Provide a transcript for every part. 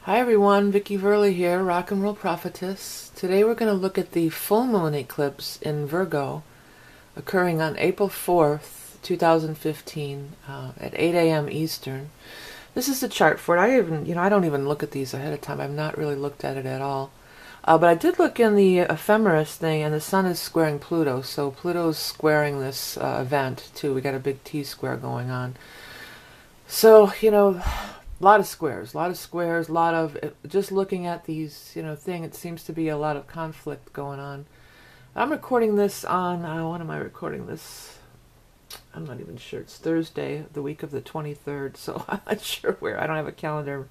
Hi everyone, Vicky Verley here, Rock and Roll Prophetess. Today we're going to look at the full moon eclipse in Virgo occurring on April 4th, 2015 at 8 a.m. Eastern. This is the chart for it. I don't even look at these ahead of time. I've not really looked at it at all. But I did look in the ephemeris thing, and the sun is squaring Pluto, so Pluto's squaring this event too. We got a big T-square going on. So, a lot of squares, just looking at these, it seems to be a lot of conflict going on. I'm recording this on, when am I recording this? I'm not even sure. It's Thursday, the week of the 23rd, so I'm not sure where. I don't have a calendar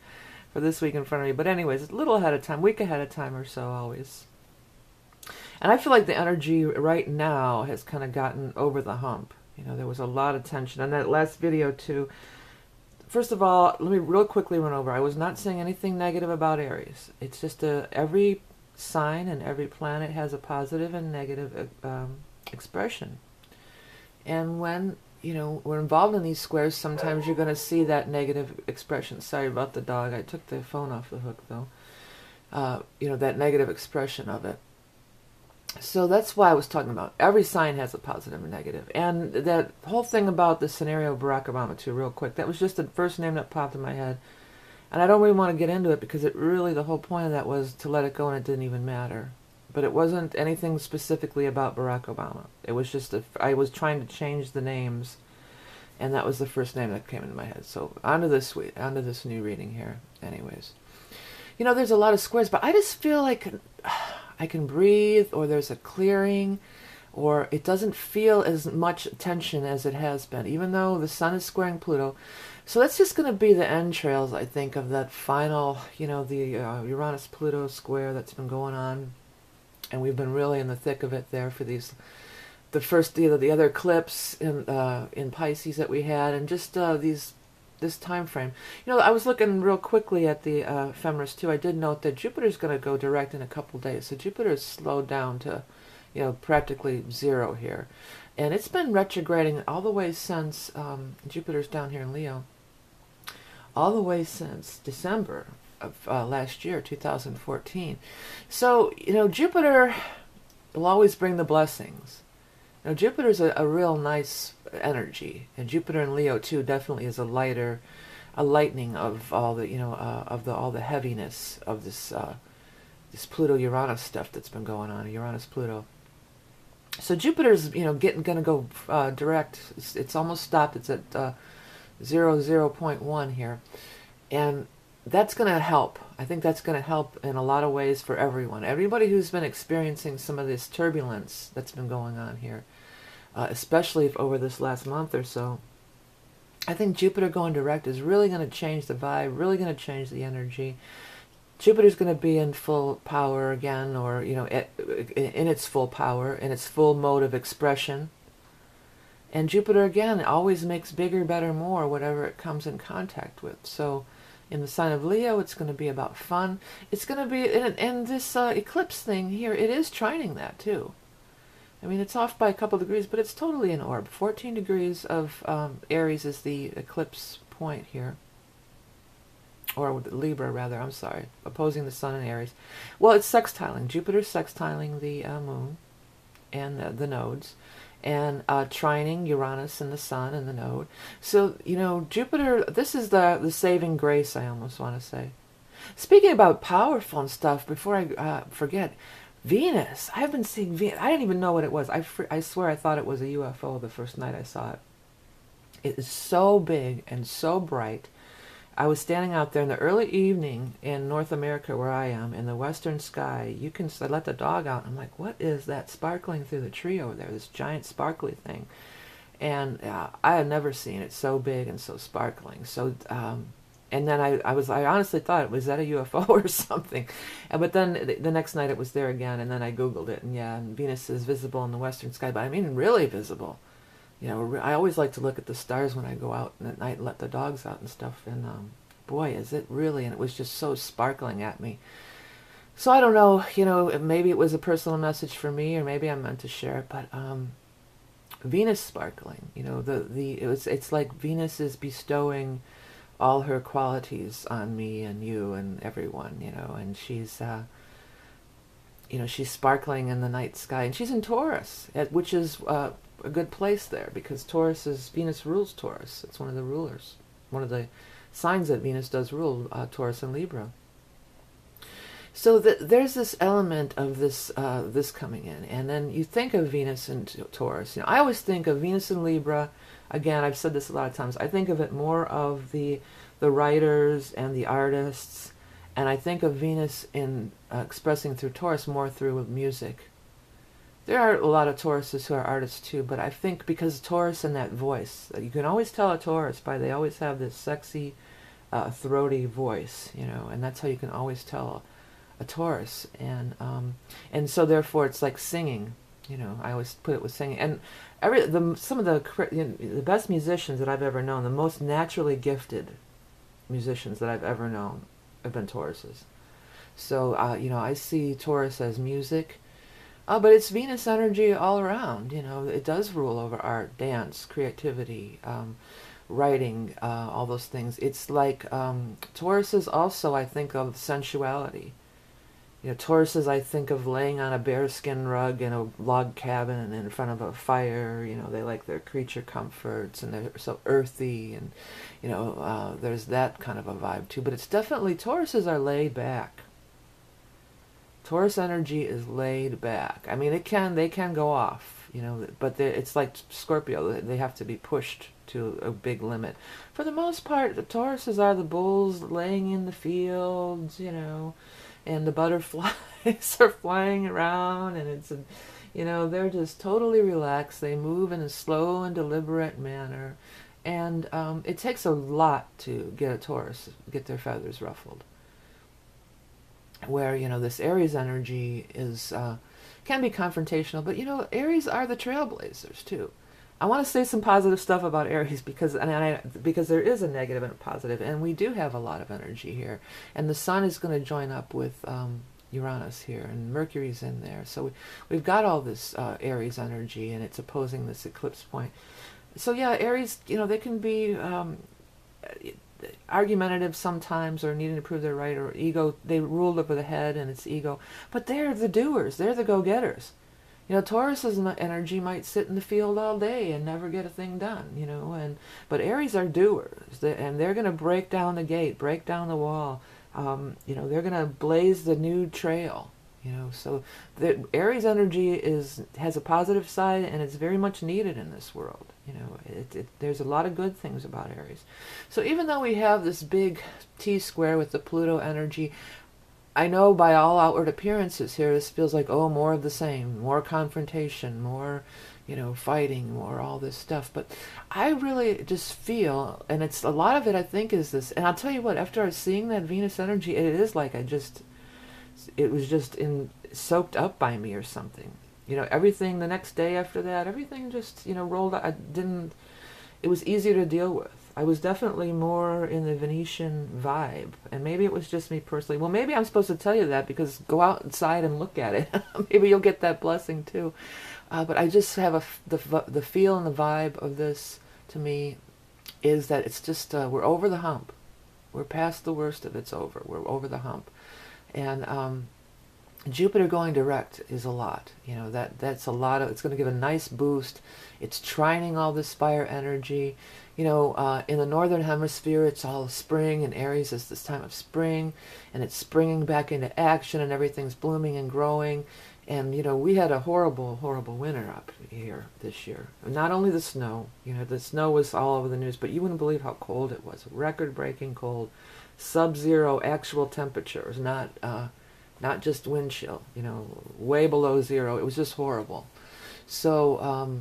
for this week in front of me. But anyways, a little ahead of time, week ahead of time or so always. And I feel like the energy right now has kind of gotten over the hump. There was a lot of tension. On that last video too, first of all, let me real quickly run over. I was not saying anything negative about Aries. It's just every sign and every planet has a positive and negative expression. And when, we're involved in these squares, sometimes you're going to see that negative expression. Sorry about the dog. I took the phone off the hook, though. That negative expression of it. So that's why I was talking about every sign has a positive and negative. And that whole thing about the scenario of Barack Obama, too, real quick. That was just the first name that popped in my head. And I don't really want to get into it because the whole point of that was to let it go and it didn't even matter. But it wasn't anything specifically about Barack Obama. It was just, I was trying to change the names. And that was the first name that came into my head. So onto this new reading here. Anyways. There's a lot of squares, but I just feel like I can breathe, or there's a clearing, or it doesn't feel as much tension as it has been, even though the sun is squaring Pluto. So that's just going to be the entrails, I think, of that final, the Uranus-Pluto square that's been going on. And we've been really in the thick of it there for the other eclipse in Pisces that we had, and just this time frame. I was looking real quickly at the ephemeris too. I did note that Jupiter's going to go direct in a couple days. So Jupiter is slowed down to, practically zero here. And it's been retrograding all the way since, Jupiter's down here in Leo, all the way since December of last year, 2014. So, Jupiter will always bring the blessings. Now, Jupiter's a real nice energy, and Jupiter in Leo too definitely is a lightening of all the all the heaviness of this Pluto-Uranus stuff that's been going on, Uranus-Pluto. So Jupiter's gonna go direct. It's almost stopped. It's at 0.1 here, and that's going to help. I think that's going to help in a lot of ways for everyone. Everybody who's been experiencing some of this turbulence that's been going on here, especially over this last month or so. I think Jupiter going direct is really going to change the vibe, really going to change the energy. Jupiter's going to be in full power again, or, in its full power, in its full mode of expression. And Jupiter, again, always makes bigger, better, more, whatever it comes in contact with. So in the sign of Leo, it's going to be about fun. It's going to be, and this eclipse thing here, it is trining that too. I mean, it's off by a couple degrees, but it's totally in orb. 14 degrees of Aries is the eclipse point here. Or Libra, rather, I'm sorry. Opposing the sun in Aries. Well, it's sextiling. Jupiter's sextiling the moon and the nodes. And trining Uranus and the sun and the node. So, Jupiter, this is the saving grace, I almost want to say. Speaking about powerful and stuff, before I forget, Venus. I have been seeing Venus. I didn't even know what it was. I swear I thought it was a UFO the first night I saw it. It is so big and so bright. I was standing out there in the early evening in North America, where I am, in the western sky. I let the dog out. I'm like, what is that sparkling through the tree over there? This giant sparkly thing. And I had never seen it so big and so sparkling. So, and then I honestly thought, was that a UFO or something? But then the next night it was there again, and then I Googled it, and Venus is visible in the western sky, but I mean really visible. I always like to look at the stars when I go out at night and let the dogs out and stuff. And boy, is it really. And it was just so sparkling at me. So I don't know, maybe it was a personal message for me, or maybe I meant to share it. But Venus sparkling, it's like Venus is bestowing all her qualities on me and you and everyone, you know, and she's, you know, she's sparkling in the night sky, and she's in Taurus, which is a good place there, because Taurus is, Venus rules Taurus. It's one of the rulers, one of the signs that Venus does rule, Taurus and Libra. So there's this element of this this coming in, and then you think of Venus and Taurus. You know, I always think of Venus and Libra. Again, I've said this a lot of times. I think of it more of the writers and the artists, and I think of Venus in expressing through Taurus more through music. There are a lot of Tauruses who are artists too, but I think because Taurus and that voice, you can always tell a Taurus by they always have this sexy, throaty voice, you know, and that's how you can always tell a Taurus, and so therefore it's like singing, you know. I always put it with singing, and some of the best musicians that I've ever known, the most naturally gifted musicians that I've ever known, have been Tauruses. So you know, I see Taurus as music, but it's Venus energy all around. You know, it does rule over art, dance, creativity, writing, all those things. It's like Taurus is also, I think, of sensuality. You know, Tauruses, I think of laying on a bearskin rug in a log cabin in front of a fire. You know, they like their creature comforts, and they're so earthy, and, you know, there's that kind of a vibe too. But it's definitely, Tauruses are laid back. Taurus energy is laid back. I mean, they can go off, you know, but it's like Scorpio. They have to be pushed to a big limit. For the most part, the Tauruses are the bulls laying in the fields, you know, and the butterflies are flying around, and it's, you know, they're just totally relaxed. They move in a slow and deliberate manner, and it takes a lot to get a Taurus, get their feathers ruffled. Where, you know, this Aries energy is can be confrontational, but, you know, Aries are the trailblazers too. I want to say some positive stuff about Aries because there is a negative and a positive, and we do have a lot of energy here. And the Sun is going to join up with Uranus here, and Mercury's in there. So we've got all this Aries energy, and it's opposing this eclipse point. So yeah, Aries, you know, they can be argumentative sometimes, or needing to prove they're right, or ego. They rule over the head, and it's ego. But they're the doers. They're the go-getters. You know, Taurus's energy might sit in the field all day and never get a thing done, you know, but Aries are doers, and they're going to break down the gate, break down the wall, you know, they're going to blaze the new trail, you know. So the Aries energy has a positive side, and it's very much needed in this world, you know. There's a lot of good things about Aries. So even though we have this big T-square with the Pluto energy, I know by all outward appearances here, this feels like, oh, more of the same, more confrontation, more, you know, fighting, more all this stuff. But I really just feel, and it's a lot of it, I think, is this. And I'll tell you what, after seeing that Venus energy, it is like it was just soaked up by me or something. You know, everything the next day after that, everything just, you know, rolled out. It was easier to deal with. I was definitely more in the Venetian vibe, and maybe it was just me personally. Well, maybe I'm supposed to tell you that, because go outside and look at it. Maybe you'll get that blessing too. But I just have the feel and the vibe of this, to me, is that it's just, we're over the hump. We're past the worst of it's over. We're over the hump. And Jupiter going direct is a lot. You know, that's a lot of, it's going to give a nice boost. It's trining all this fire energy. You know, in the northern hemisphere, it's all spring, and Aries is this time of spring, and it's springing back into action, and everything's blooming and growing. And, you know, we had a horrible, horrible winter up here this year. Not only the snow, you know, the snow was all over the news, but you wouldn't believe how cold it was. Record-breaking cold, sub-zero actual temperatures, not just wind chill, you know, way below zero. It was just horrible. So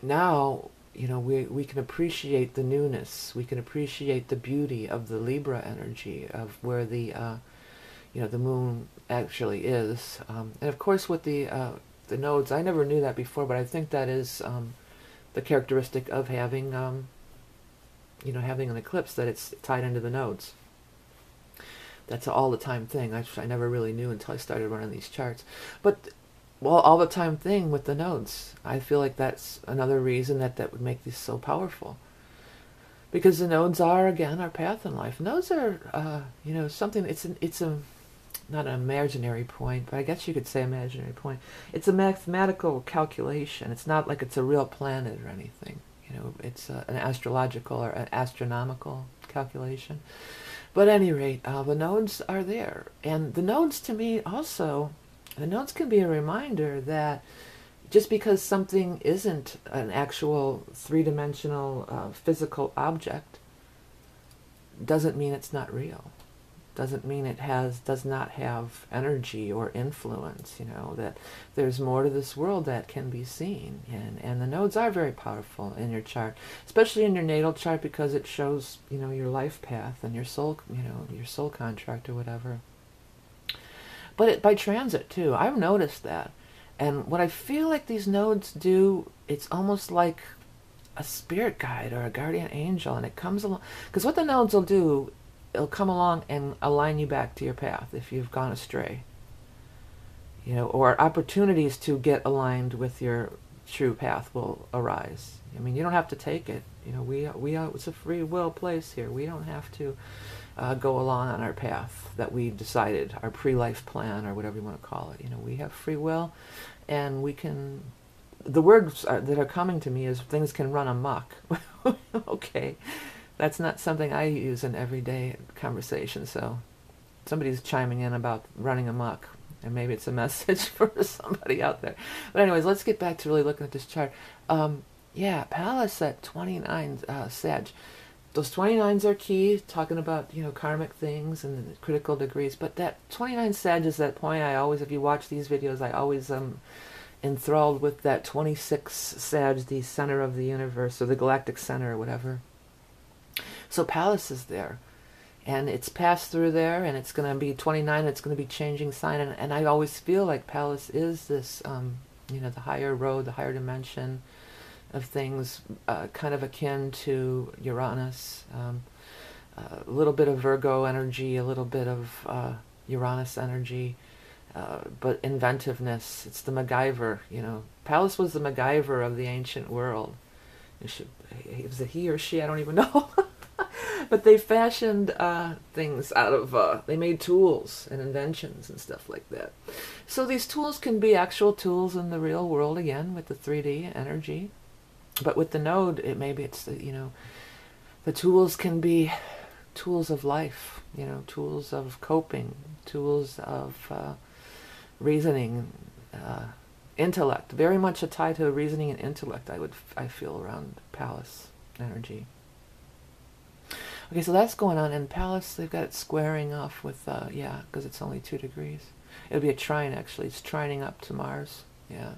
now, you know, we can appreciate the newness. We can appreciate the beauty of the Libra energy, of where the you know, the moon actually is. And of course with the nodes, I never knew that before, but I think that is the characteristic of having you know, having an eclipse, that it's tied into the nodes. That's an all-the-time thing. I never really knew until I started running these charts. But, well, all-the-time thing with the nodes. I feel like that's another reason that would make these so powerful. because the nodes are, again, our path in life. Nodes are, you know, something. It's a not an imaginary point, but I guess you could say imaginary point. It's a mathematical calculation. It's not like it's a real planet or anything. You know, it's an astrological or an astronomical calculation. But at any rate, the nodes are there. And the nodes, to me, also, the nodes can be a reminder that just because something isn't an actual three-dimensional physical object doesn't mean it's not real. Doesn't mean it does not have energy or influence, you know, that there's more to this world that can be seen. And the nodes are very powerful in your chart, especially in your natal chart, because it shows, you know, your life path and your soul, you know, your soul contract or whatever. But by transit too, I've noticed that. And what I feel like these nodes do, it's almost like a spirit guide or a guardian angel, and it comes along, because what the nodes will do, it'll come along and align you back to your path if you've gone astray, you know, or opportunities to get aligned with your true path will arise. I mean, you don't have to take it, you know, it's a free will place here. We don't have to go along on our path that we decided, our pre-life plan or whatever you want to call it. You know, we have free will, and we can, the words that are coming to me is things can run amok. Okay, that's not something I use in everyday conversation, so somebody's chiming in about running amok, and maybe it's a message for somebody out there. But anyways, let's get back to really looking at this chart. Yeah, Pallas at 29 Sag. Those 29s are key, talking about, you know, karmic things and critical degrees. But that 29 Sag is that point I always, if you watch these videos, I always am enthralled with that 26 Sag, the center of the universe, or the galactic center, or whatever. So Pallas is there, and it's passed through there, and it's going to be 29, it's going to be changing sign, and I always feel like Pallas is this, you know, the higher road, the higher dimension of things, kind of akin to Uranus, a little bit of Virgo energy, a little bit of Uranus energy, but inventiveness. It's the MacGyver, you know. Pallas was the MacGyver of the ancient world. Was it he or she? I don't even know. But they fashioned things out of, they made tools and inventions and stuff like that. So these tools can be actual tools in the real world, again, with the 3D energy. But with the node, maybe it's, you know, the tools can be tools of life, you know, tools of coping, tools of reasoning, intellect. Very much a tie to reasoning and intellect, I feel, around Pallas energy. Okay, so that's going on. In Pallas, they've got it squaring off with, yeah, because it's only 2 degrees. It'll be a trine, actually. It's trining up to Mars, yeah.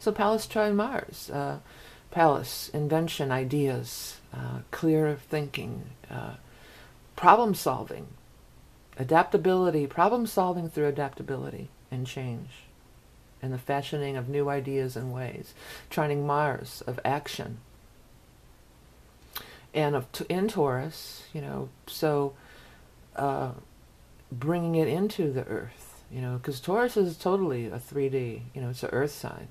So Pallas trine Mars. Pallas, invention, ideas, clear thinking, problem solving, adaptability, problem solving through adaptability and change, and the fashioning of new ideas and ways. Trining Mars, of action. And in Taurus, you know, so bringing it into the earth, you know, because Taurus is totally a 3D, you know, it's an earth sign.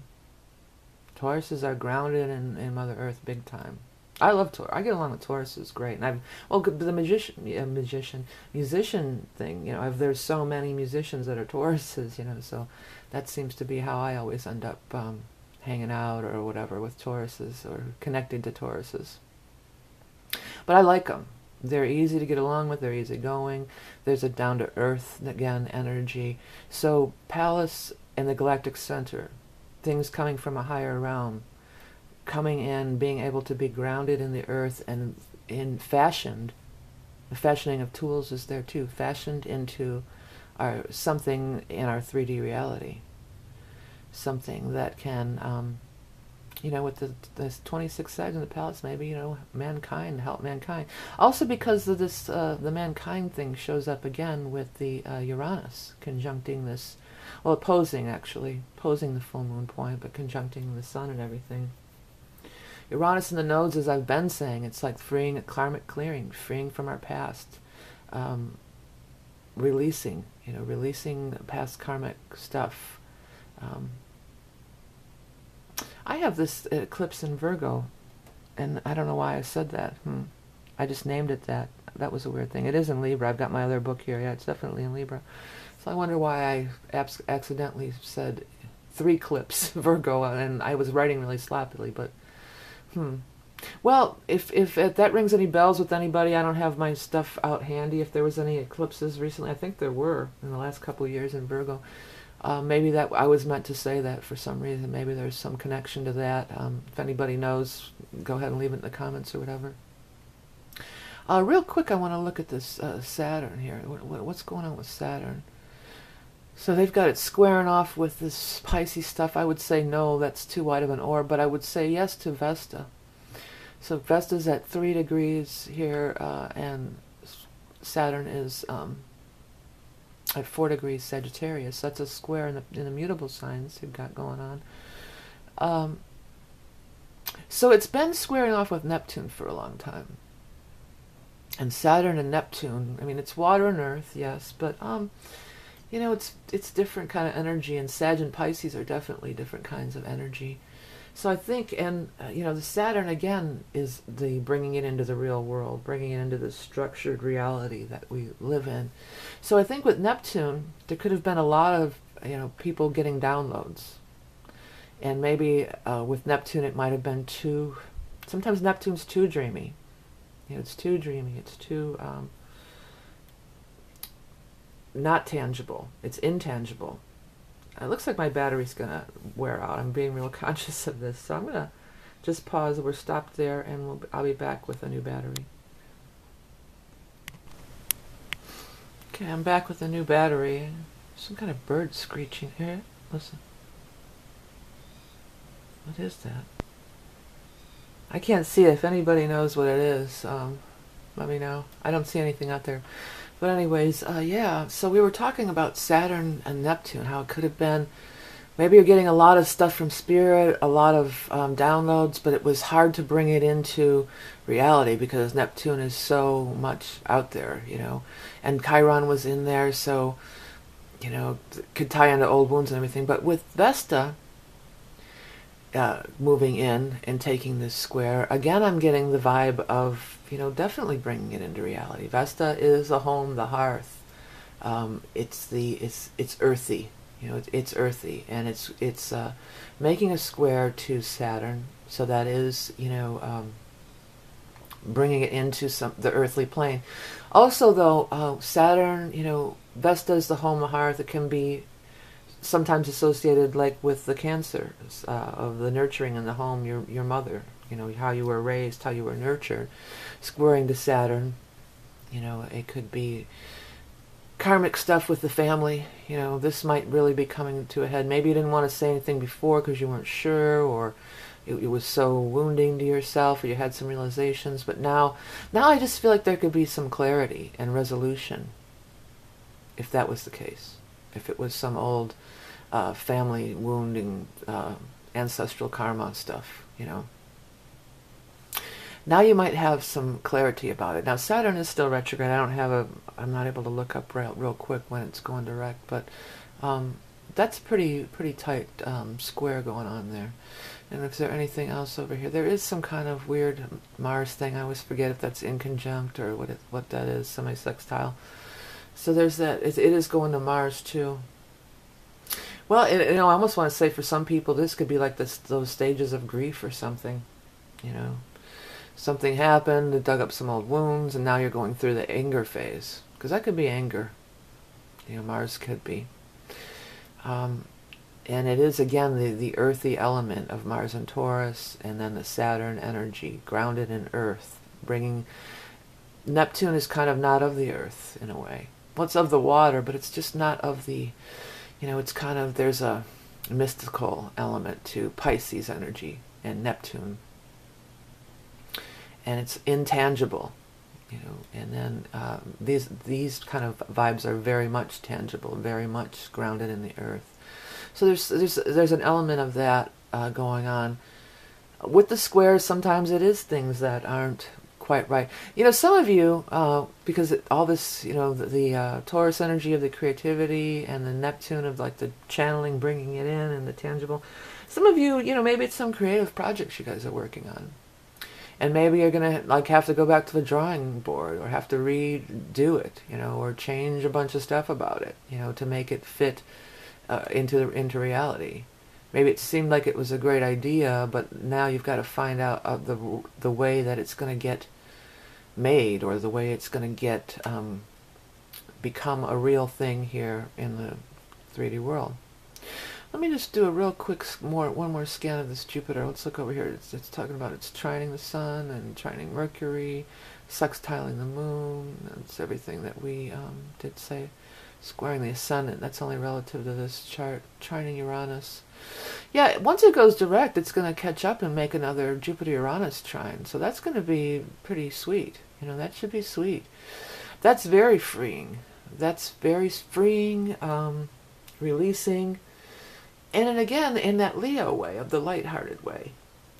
Tauruses are grounded in Mother Earth big time. I love Taurus. I get along with Tauruses great. And the musician thing, you know, there's so many musicians that are Tauruses, you know, so that seems to be how I always end up hanging out or whatever with Tauruses or connected to Tauruses. But I like them. They're easy to get along with. They're easygoing. There's a down-to-earth, again, energy. So Pallas and the galactic center, things coming from a higher realm, coming in, being able to be grounded in the earth and fashioned. The fashioning of tools is there too, fashioned into something in our 3D reality. Something that can, you know, with the 26 sides in the Pallas, maybe, you know, mankind, help mankind. Also because of this, the mankind thing shows up again with the Uranus conjuncting this, well, opposing the full moon point, but conjuncting the sun and everything. Uranus in the nodes, as I've been saying, it's like freeing, karmic clearing, freeing from our past, releasing past karmic stuff. I have this eclipse in Virgo, and I don't know why I said that. I just named it that. That was a weird thing. It is in Libra. I've got my other book here. Yeah, it's definitely in Libra. So I wonder why I accidentally said 3 clips Virgo, and I was writing really sloppily, but Well, if that rings any bells with anybody, I don't have my stuff out handy. If there was any eclipses recently, I think there were in the last couple of years in Virgo. Maybe that I was meant to say that for some reason. Maybe there's some connection to that. If anybody knows, go ahead and leave it in the comments or whatever. Real quick, I want to look at this Saturn here. What's going on with Saturn? So they've got it squaring off with this Pisces stuff. I would say no, that's too wide of an orb, but I would say yes to Vesta. So Vesta's at 3 degrees here, and Saturn is at 4 degrees Sagittarius. That's a square in the mutable signs you've got going on. So it's been squaring off with Neptune for a long time. And Saturn and Neptune, I mean, it's water and earth, yes, but you know, it's different kind of energy, and Sag and Pisces are definitely different kinds of energy. So I think, and you know, the Saturn again is the bringing it into the real world, bringing it into the structured reality that we live in. So I think with Neptune, there could have been a lot of, you know, people getting downloads, and maybe with Neptune it might have been too. Sometimes Neptune's too dreamy. You know, it's too dreamy. It's too not tangible. It's intangible. It looks like my battery's gonna wear out. I'm being real conscious of this, so I'm gonna just pause. We're stopped there, and I'll be back with a new battery. Okay, I'm back with a new battery. Some kind of bird screeching here. Listen. What is that? I can't see it. If anybody knows what it is, let me know. I don't see anything out there. But anyways, yeah, so we were talking about Saturn and Neptune, how it could have been, maybe you're getting a lot of stuff from Spirit, a lot of downloads, but it was hard to bring it into reality because Neptune is so much out there, you know. And Chiron was in there, so, you know, could tie into old wounds and everything. But with Vesta moving in and taking this square, again, I'm getting the vibe of, you know, definitely bringing it into reality. Vesta is the home, the hearth. It's earthy, you know. It's earthy, and it's making a square to Saturn. So that is, you know, bringing it into the earthly plane. Also, though, Saturn, you know, Vesta is the home, the hearth. It can be sometimes associated, like with the Cancer, of the nurturing in the home, your mother, you know, how you were raised, how you were nurtured. Squaring to Saturn, you know, it could be karmic stuff with the family. You know, this might really be coming to a head. Maybe you didn't want to say anything before because you weren't sure, or it was so wounding to yourself, or you had some realizations. But now I just feel like there could be some clarity and resolution, if that was the case. If it was some old family wounding, ancestral karma stuff, you know. Now you might have some clarity about it. Now Saturn is still retrograde. I'm not able to look up real quick when it's going direct, but that's pretty tight square going on there. And if there's anything else over here, there is some kind of weird Mars thing. I always forget if that's inconjunct or what that is, semi-sextile. So there's that. It is going to Mars too. Well, you know, I almost want to say for some people this could be like those stages of grief or something. You know, something happened, it dug up some old wounds, and now you're going through the anger phase, because that could be anger. You know, Mars could be. And it is again the earthy element of Mars and Taurus, and then the Saturn energy grounded in Earth, bringing. Neptune is kind of not of the Earth in a way. Well, it's of the water, but it's just not of the, you know, it's kind of, there's a mystical element to Pisces energy and Neptune. And it's intangible, you know, and then these kind of vibes are very much tangible, very much grounded in the earth. So there's an element of that going on. With the squares, sometimes it is things that aren't quite right. You know, some of you, because all this, you know, the Taurus energy of the creativity and the Neptune of like the channeling, bringing it in, and the tangible. Some of you, you know, maybe it's some creative projects you guys are working on. And maybe you're going to like have to go back to the drawing board, or have to redo it, you know, or change a bunch of stuff about it, you know, to make it fit into reality. Maybe it seemed like it was a great idea, but now you've got to find out the way that it's going to get made, or the way it's going to get become a real thing here in the 3D world. Let me just do a real quick one more scan of this Jupiter. Let's look over here. It's talking about it's trining the Sun and trining Mercury, sextiling the Moon. That's everything that we did say. Squaring the Ascendant. That's only relative to this chart. Trining Uranus. Yeah, once it goes direct, it's going to catch up and make another Jupiter-Uranus trine. So that's going to be pretty sweet. You know, that should be sweet. That's very freeing. That's very freeing, releasing. And then again, in that Leo way, of the lighthearted way,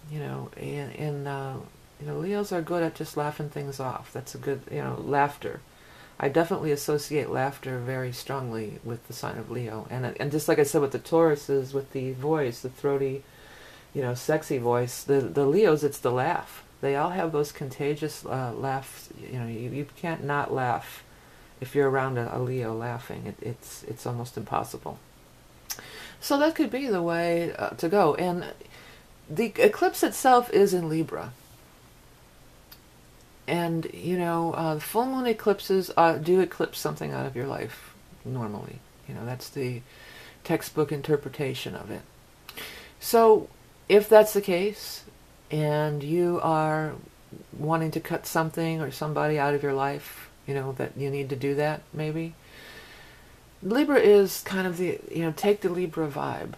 you know, you know, Leos are good at just laughing things off. That's a good, you know, laughter. I definitely associate laughter very strongly with the sign of Leo, and just like I said with the Tauruses, with the voice, the throaty, you know, sexy voice. The Leos, it's the laugh. They all have those contagious laughs. You know, you can't not laugh if you're around a Leo laughing. It's almost impossible. So that could be the way to go. And the eclipse itself is in Libra. And, you know, full moon eclipses do eclipse something out of your life, normally. You know, that's the textbook interpretation of it. So, if that's the case, and you are wanting to cut something or somebody out of your life, you know, that you need to do that, maybe, Libra is kind of the, you know, take the Libra vibe.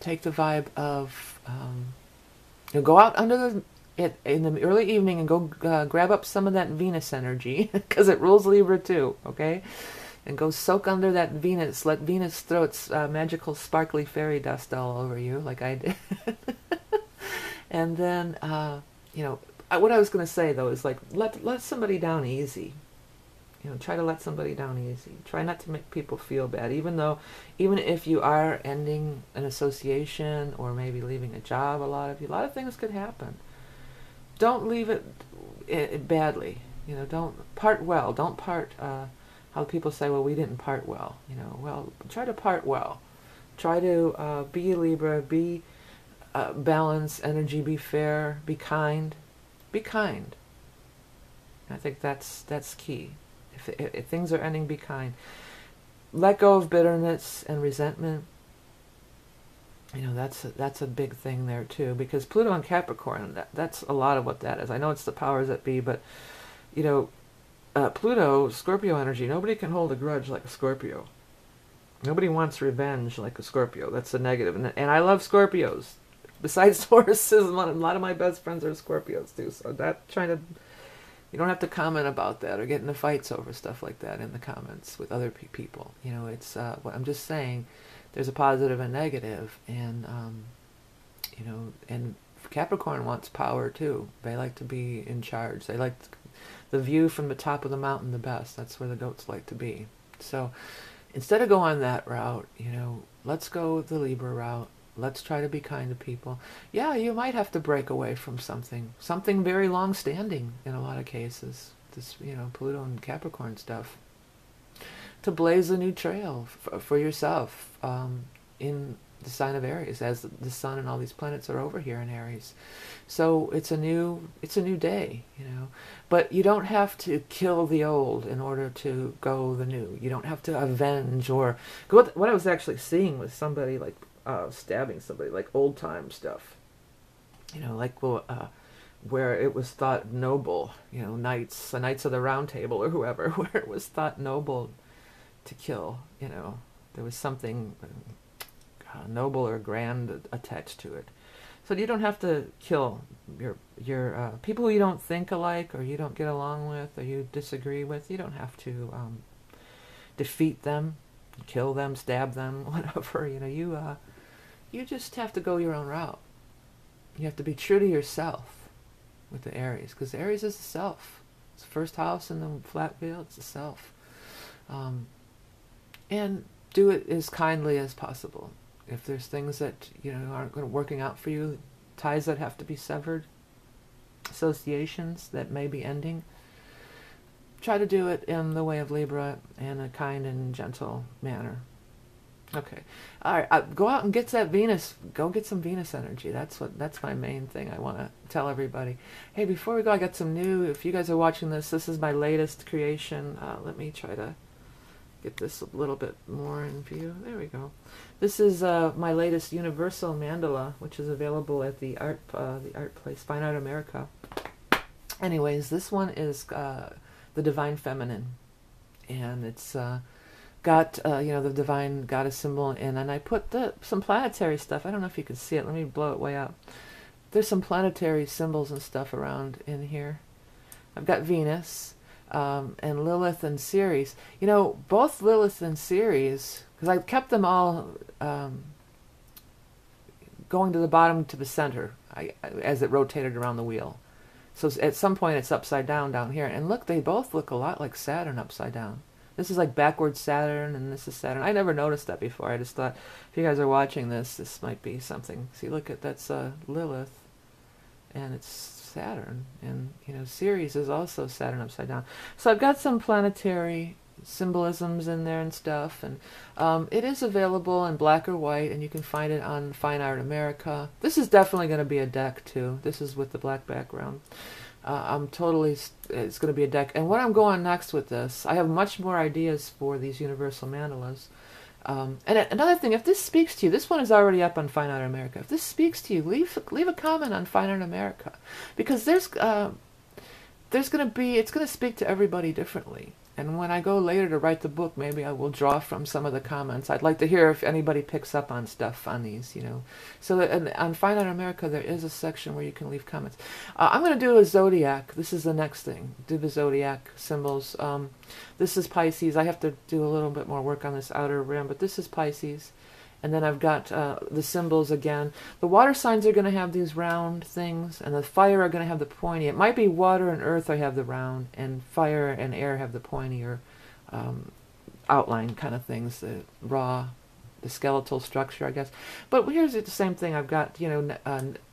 Take the vibe of, you know, go out under in the early evening and go grab up some of that Venus energy, because it rules Libra too, okay? And go soak under that Venus. Let Venus throw its magical sparkly fairy dust all over you, like I did. And then, you know, what I was going to say, though, is like, let somebody down easy. You know, try to let somebody down easy. Try not to make people feel bad, even if you are ending an association or maybe leaving a job. A lot of things could happen. Don't leave it badly. You know, don't part well. Don't part how people say, well, we didn't part well. You know, well, try to part well. Try to be a Libra. Be balance energy. Be fair. Be kind. Be kind. I think that's key. If things are ending, be kind. Let go of bitterness and resentment. You know, that's a big thing there too, because Pluto and Capricorn, that's a lot of what that is. I know it's the powers that be, but you know, Pluto, Scorpio energy. Nobody can hold a grudge like a Scorpio. Nobody wants revenge like a Scorpio. That's a negative. And I love Scorpios. Besides Tauruses, a lot of my best friends are Scorpios too. So you don't have to comment about that or get into fights over stuff like that in the comments with other people. You know, it's I'm just saying there's a positive and negative, and you know, and Capricorn wants power too. They like to be in charge. They like the view from the top of the mountain the best. That's where the goats like to be. So instead of going that route, you know, let's go the Libra route. Let's try to be kind to people. Yeah, you might have to break away from something very long-standing in a lot of cases. This, you know, Pluto and Capricorn stuff, to blaze a new trail for yourself in the sign of Aries, as the Sun and all these planets are over here in Aries. So it's a new day, you know. But you don't have to kill the old in order to go the new. You don't have to avenge or what I was actually seeing was somebody like stabbing somebody, like old time stuff, you know, like where it was thought noble, you know, the Knights of the Round Table or whoever, where it was thought noble to kill. You know, there was something noble or grand attached to it. So you don't have to kill your people who you don't think alike, or you don't get along with, or you disagree with. You don't have to defeat them, kill them, stab them, whatever. You know, you just have to go your own route. You have to be true to yourself with the Aries, because Aries is the self. It's the first house in the flat wheel. It's the self. And do it as kindly as possible. If there's things that, you know, aren't working out for you, ties that have to be severed, associations that may be ending. Try to do it in the way of Libra in a kind and gentle manner. Okay. All right. Go out and get that Venus. Go get some Venus energy. That's my main thing I want to tell everybody. Hey, before we go, I got some new. If you guys are watching this, this is my latest creation. Let me try to get this a little bit more in view. There we go. This is my latest universal mandala, which is available at the art place, Fine Art America. Anyways, this one is the Divine Feminine, and it's got the divine goddess symbol in, and I put some planetary stuff. I don't know if you can see it. Let me blow it way out. There's some planetary symbols and stuff around in here. I've got Venus and Lilith and Ceres. You know, both Lilith and Ceres, because I kept them all going to the bottom to the center as it rotated around the wheel. So at some point it's upside down here. And look, they both look a lot like Saturn upside down. This is like backwards Saturn, and this is Saturn. I never noticed that before. I just thought, if you guys are watching this might be something. See, look at that's Lilith, and it's Saturn, and Ceres is also Saturn upside down. So I've got some planetary symbolisms in there and stuff, and it is available in black or white, and you can find it on Fine Art America. This is definitely going to be a deck too. This is with the black background. It's going to be a deck. And what I'm going next with this, I have much more ideas for these universal mandalas. And another thing, if this speaks to you, this one is already up on Fine Art America. If this speaks to you, leave a comment on Fine Art America, because there's going to be, it's going to speak to everybody differently. And when I go later to write the book, maybe I will draw from some of the comments. I'd like to hear if anybody picks up on stuff on these, So on Fine Art America, there is a section where you can leave comments. I'm going to do a zodiac. This is the next thing. Do the zodiac symbols. This is Pisces. I have to do a little bit more work on this outer rim, but this is Pisces. And then I've got the symbols again. The water signs are going to have these round things, and the fire are going to have the pointy. It might be water and earth I have the round, and fire and air have the pointy or outline kind of things, the raw, the skeletal structure, I guess. But here's the same thing. I've got,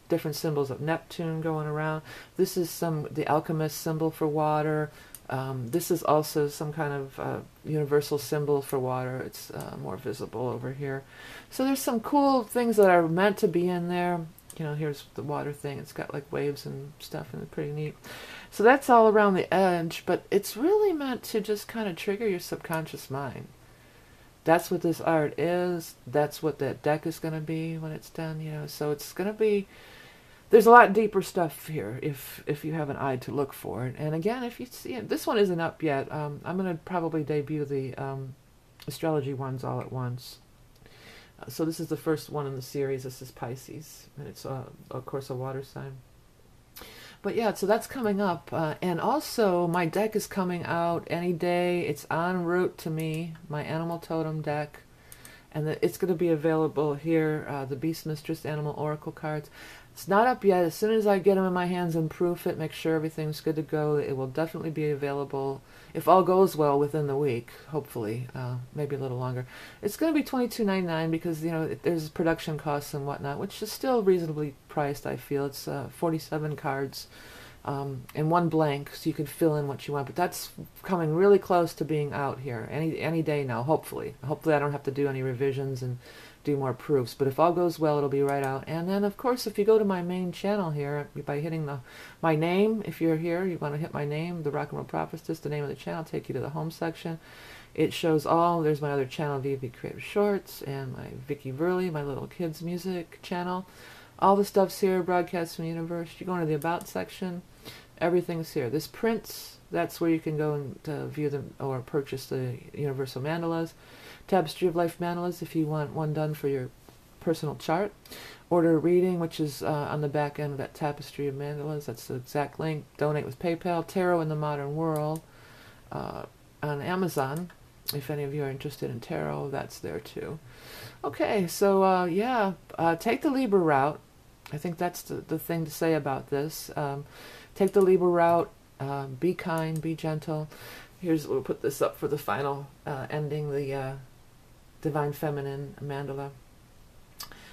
different symbols of Neptune going around. This is the alchemist symbol for water. This is also some kind of universal symbol for water. It's more visible over here. So there's some cool things that are meant to be in there. Here's the water thing. It's got like waves and stuff, and it's pretty neat. So that's all around the edge, but it's really meant to just kind of trigger your subconscious mind. That's what this art is. That's what that deck is going to be when it's done, So it's going to be... There's a lot deeper stuff here if you have an eye to look for it. And again, if you see it, this one isn't up yet. I'm going to probably debut the astrology ones all at once. So this is the first one in the series. This is Pisces, and it's of course a water sign. But yeah, so that's coming up. And also my deck is coming out any day. It's en route to me, my Animal Totem deck. And it's going to be available here, the Beast Mistress Animal Oracle cards. It's not up yet. As soon as I get them in my hands and proof it, make sure everything's good to go, it will definitely be available, if all goes well, within the week, hopefully, maybe a little longer. It's going to be $22.99 because, there's production costs and whatnot, which is still reasonably priced, I feel. It's 47 cards and one blank, so you can fill in what you want. But that's coming really close to being out here any day now, hopefully. Hopefully I don't have to do any revisions and do more proofs, but if all goes well, it'll be right out. And then, of course, if you go to my main channel here, by hitting my name, if you're here, you want to hit my name, the Rock and Roll Prophetess, the name of the channel, take you to the home section. It shows there's my other channel, VV Creative Shorts, and my Vicky Verley, my little kids music channel. All the stuff's here, Broadcast from the Universe. You go into the About section, everything's here. This prints, that's where you can go and view them or purchase the Universal Mandalas. Tapestry of Life Mandalas if you want one done for your personal chart. Order a reading, which is on the back end of that Tapestry of Mandalas. That's the exact link. Donate with PayPal. Tarot in the Modern World on Amazon. If any of you are interested in tarot, that's there too. Okay, so take the Libra route. I think that's the thing to say about this. Take the Libra route. Be kind. Be gentle. We'll put this up for the final ending, the Divine Feminine Mandala.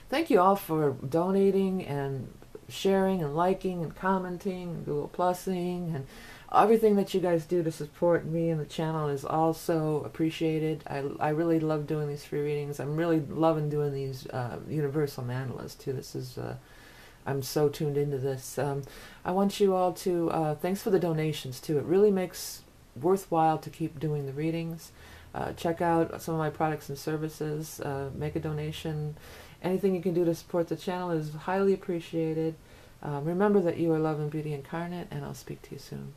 Thank you all for donating and sharing and liking and commenting and Google Plusing, and everything that you guys do to support me and the channel is also appreciated. I really love doing these free readings. I'm really loving doing these universal mandalas too. This is I'm so tuned into this. I want you all to thanks for the donations too. It really makes worthwhile to keep doing the readings. Check out some of my products and services. Make a donation. Anything you can do to support the channel is highly appreciated. Remember that you are love and beauty incarnate, and I'll speak to you soon.